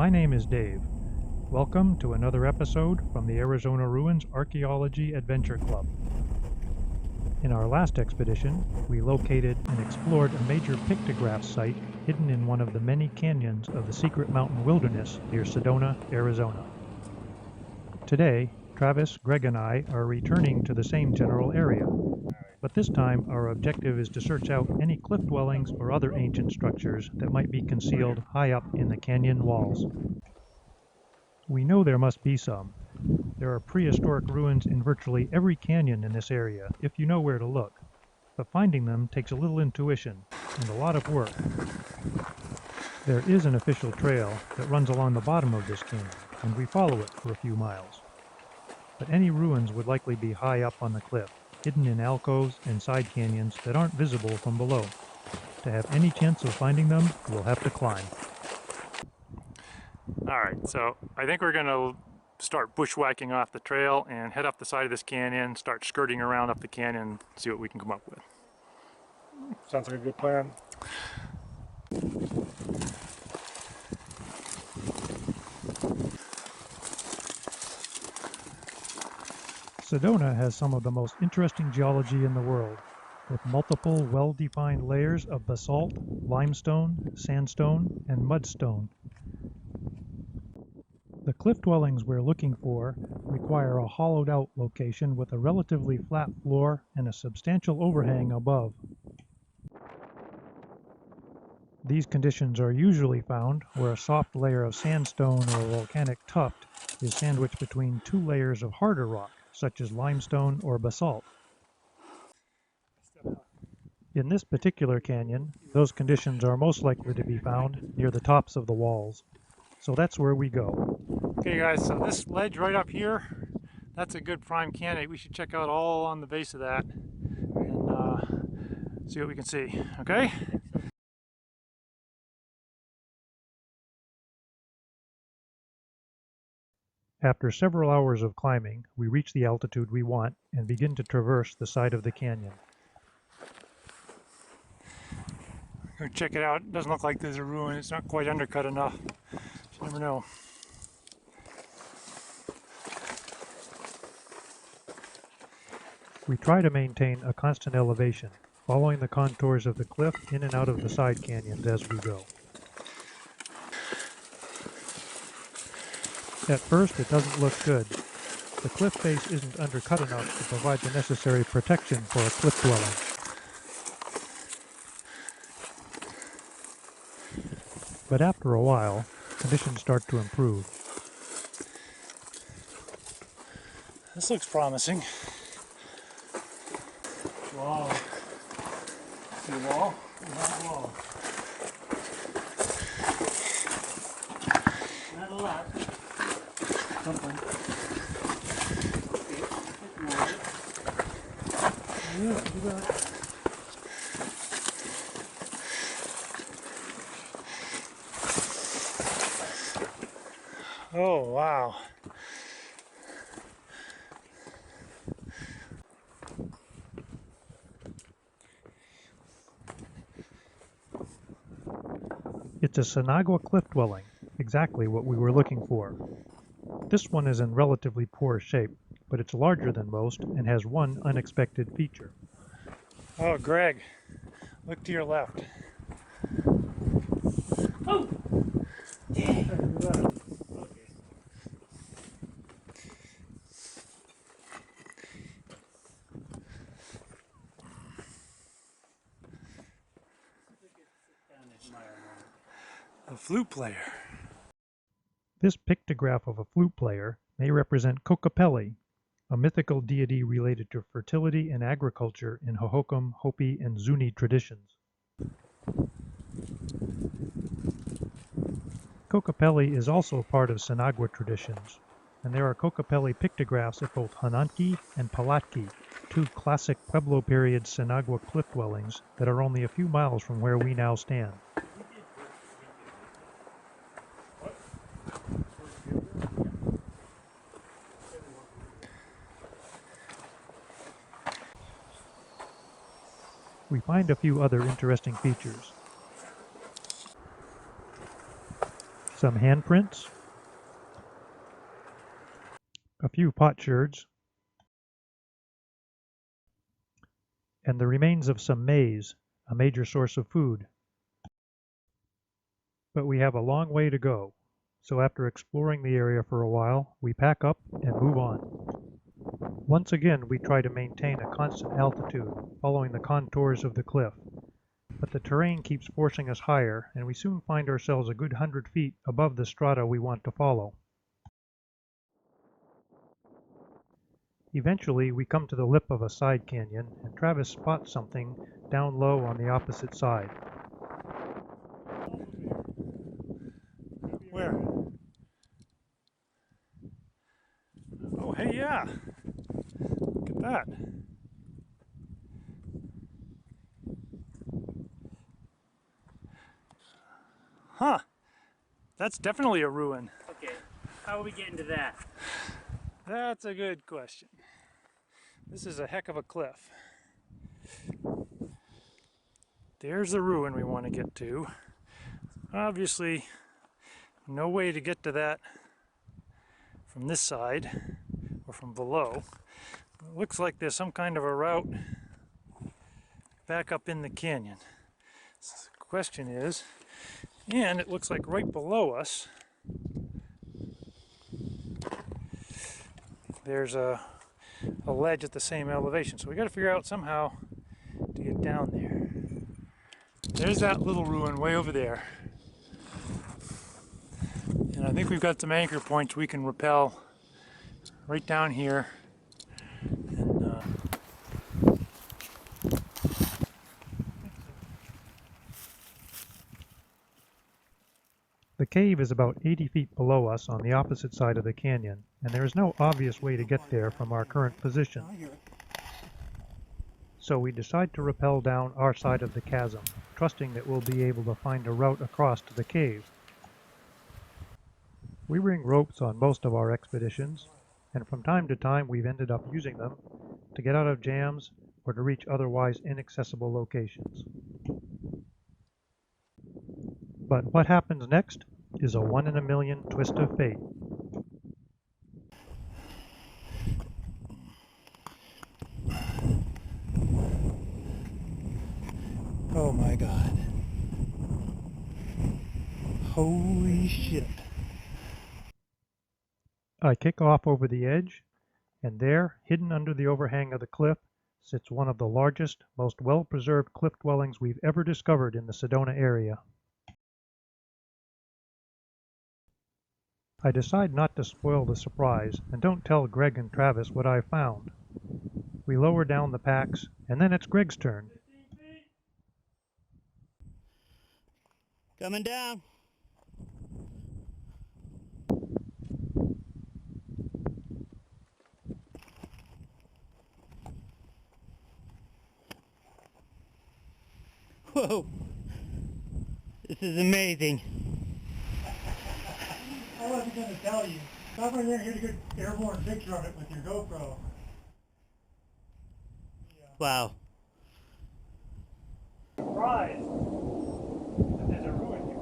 My name is Dave. Welcome to another episode from the Arizona Ruins Archaeology Adventure Club. In our last expedition, we located and explored a major pictograph site hidden in one of the many canyons of the secret mountain wilderness near Sedona, Arizona. Today, Travis, Greg, and I are returning to the same general area, but this time our objective is to search out any cliff dwellings or other ancient structures that might be concealed high up in the canyon walls. We know there must be some. There are prehistoric ruins in virtually every canyon in this area, if you know where to look. But finding them takes a little intuition and a lot of work. There is an official trail that runs along the bottom of this canyon, and we follow it for a few miles. But any ruins would likely be high up on the cliff, hidden in alcoves and side canyons that aren't visible from below. To have any chance of finding them, we'll have to climb. Alright, so I think we're going to start bushwhacking off the trail and head up the side of this canyon, start skirting around up the canyon, see what we can come up with. Sounds like a good plan. Sedona has some of the most interesting geology in the world, with multiple well-defined layers of basalt, limestone, sandstone, and mudstone. The cliff dwellings we're looking for require a hollowed-out location with a relatively flat floor and a substantial overhang above. These conditions are usually found where a soft layer of sandstone or volcanic tuft is sandwiched between two layers of harder rock, such as limestone or basalt. In this particular canyon, those conditions are most likely to be found near the tops of the walls. So that's where we go. Okay guys, so this ledge right up here, that's a good prime candidate. We should check out all on the base of that and see what we can see, okay? After several hours of climbing, we reach the altitude we want and begin to traverse the side of the canyon. Go check it out. It doesn't look like there's a ruin. It's not quite undercut enough. You never know. We try to maintain a constant elevation, following the contours of the cliff in and out of the side canyons as we go. At first, it doesn't look good. The cliff face isn't undercut enough to provide the necessary protection for a cliff dwelling. But after a while, conditions start to improve. This looks promising. Wow. See a wall? Not a wall. Not a lot. Something. Yeah, do that. Oh, wow. It's a Sinagua cliff dwelling, exactly what we were looking for. This one is in relatively poor shape, but it's larger than most and has one unexpected feature. Oh, Greg, look to your left. Oh! Yeah. A flute player. This pictograph of a flute player may represent Kokopelli, a mythical deity related to fertility and agriculture in Hohokam, Hopi, and Zuni traditions. Kokopelli is also part of Sinagua traditions, and there are Kokopelli pictographs at both Hananki and Palatki, two classic Pueblo period Sinagua cliff dwellings that are only a few miles from where we now stand. We find a few other interesting features. some handprints, a few potsherds, and the remains of some maize, a major source of food. But we have a long way to go, so after exploring the area for a while, we pack up and move on. Once again, we try to maintain a constant altitude, following the contours of the cliff, but the terrain keeps forcing us higher, and we soon find ourselves a good 100 feet above the strata we want to follow. Eventually, we come to the lip of a side canyon, and Travis spots something down low on the opposite side. Where? Oh, hey, yeah. Look at that. Huh. That's definitely a ruin. Okay, how are we getting to that? That's a good question. This is a heck of a cliff. There's the ruin we want to get to. Obviously, no way to get to that from this side or from below. It looks like there's some kind of a route back up in the canyon. So the question is, and it looks like right below us there's a ledge at the same elevation. So we got to figure out somehow to get down there. There's that little ruin way over there. And I think we've got some anchor points we can rappel right down here. And, The cave is about 80 feet below us on the opposite side of the canyon, and there is no obvious way to get there from our current position. So we decide to rappel down our side of the chasm, trusting that we'll be able to find a route across to the cave. We bring ropes on most of our expeditions, and from time to time we've ended up using them to get out of jams or to reach otherwise inaccessible locations. But what happens next is a 1 in a million twist of fate. Oh my God. Holy shit. I kick off over the edge, and there, hidden under the overhang of the cliff, sits one of the largest, most well-preserved cliff dwellings we've ever discovered in the Sedona area. I decide not to spoil the surprise and don't tell Greg and Travis what I found. We lower down the packs, and then it's Greg's turn. Coming down. Whoa. This is amazing. I wasn't going to tell you. Stop right there and get a good airborne picture of it with your GoPro. Wow. surprised that there's a ruin here.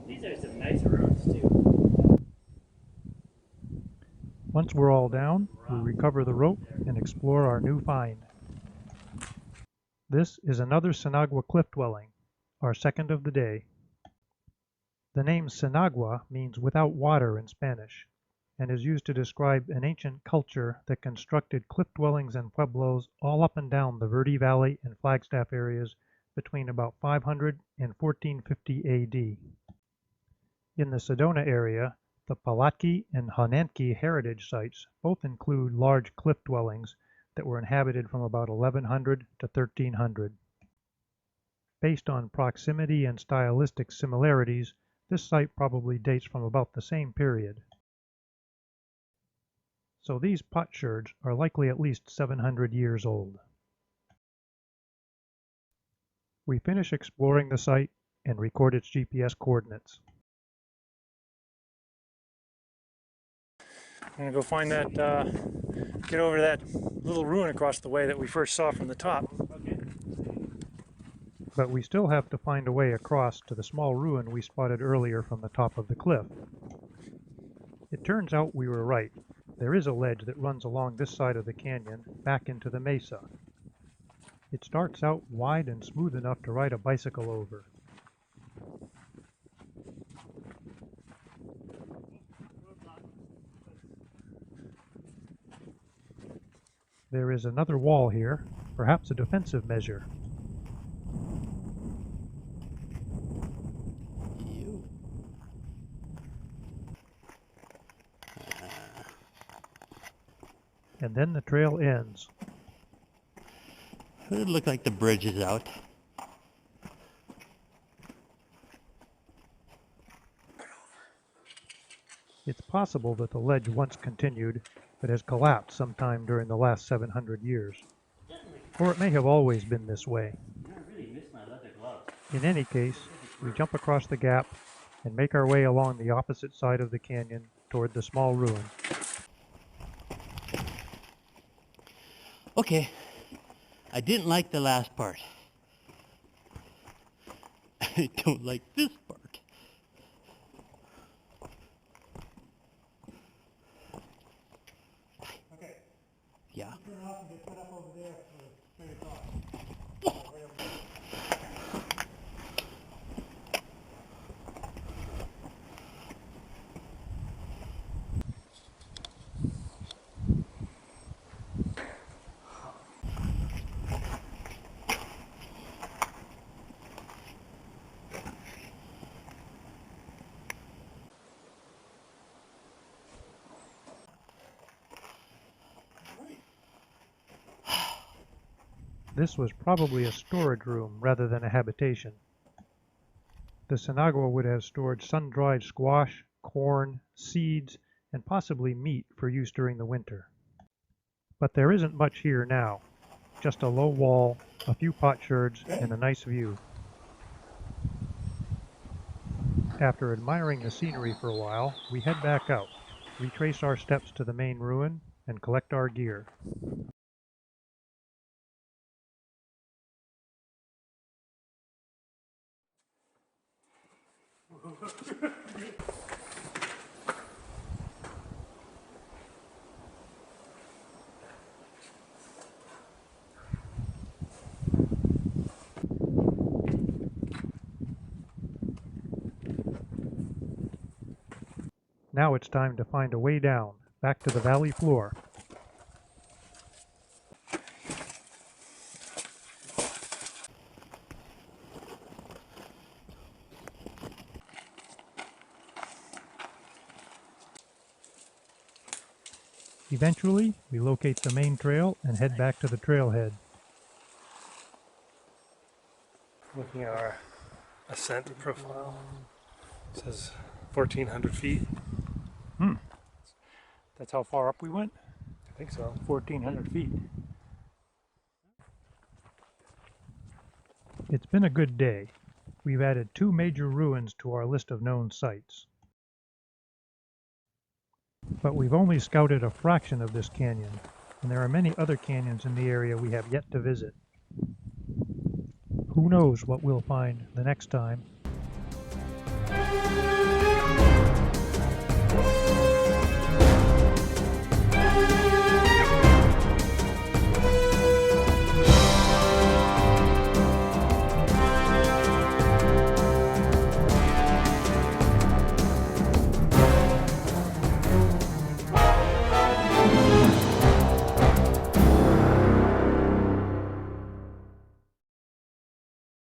These are some nice ruins too. Once we're all down, we recover the rope and explore our new find. This is another Sinagua cliff dwelling, our second of the day. The name Sinagua means without water in Spanish, and is used to describe an ancient culture that constructed cliff dwellings and pueblos all up and down the Verde Valley and Flagstaff areas between about 500 and 1450 AD. In the Sedona area, the Palatki and Honanki heritage sites both include large cliff dwellings that were inhabited from about 1100 to 1300. Based on proximity and stylistic similarities, this site probably dates from about the same period. So these potsherds are likely at least 700 years old. We finish exploring the site and record its GPS coordinates. I'm gonna go find that, get over that little ruin across the way that we first saw from the top. Okay. but we still have to find a way across to the small ruin we spotted earlier from the top of the cliff. It turns out we were right. There is a ledge that runs along this side of the canyon back into the mesa. It starts out wide and smooth enough to ride a bicycle over. There is another wall here, perhaps a defensive measure. And then the trail ends. It looked like the bridge is out. It's possible that the ledge once continued, but has collapsed sometime during the last 700 years. Or it may have always been this way. In any case, we jump across the gap and make our way along the opposite side of the canyon toward the small ruin. Okay, I didn't like the last part. I don't like this part. Okay. Yeah. Turn off and get set up over there for straight across. This was probably a storage room rather than a habitation. The Sinagua would have stored sun-dried squash, corn, seeds, and possibly meat for use during the winter. But there isn't much here now. Just a low wall, a few potsherds, and a nice view. After admiring the scenery for a while, we head back out, retrace our steps to the main ruin, and collect our gear. Now it's time to find a way down, back to the valley floor. Eventually, we locate the main trail and head back to the trailhead. Looking at our ascent profile, it says 1,400 feet. That's how far up we went? I think so. 1,400 feet. It's been a good day. We've added 2 major ruins to our list of known sites. But we've only scouted a fraction of this canyon, and there are many other canyons in the area we have yet to visit. Who knows what we'll find the next time?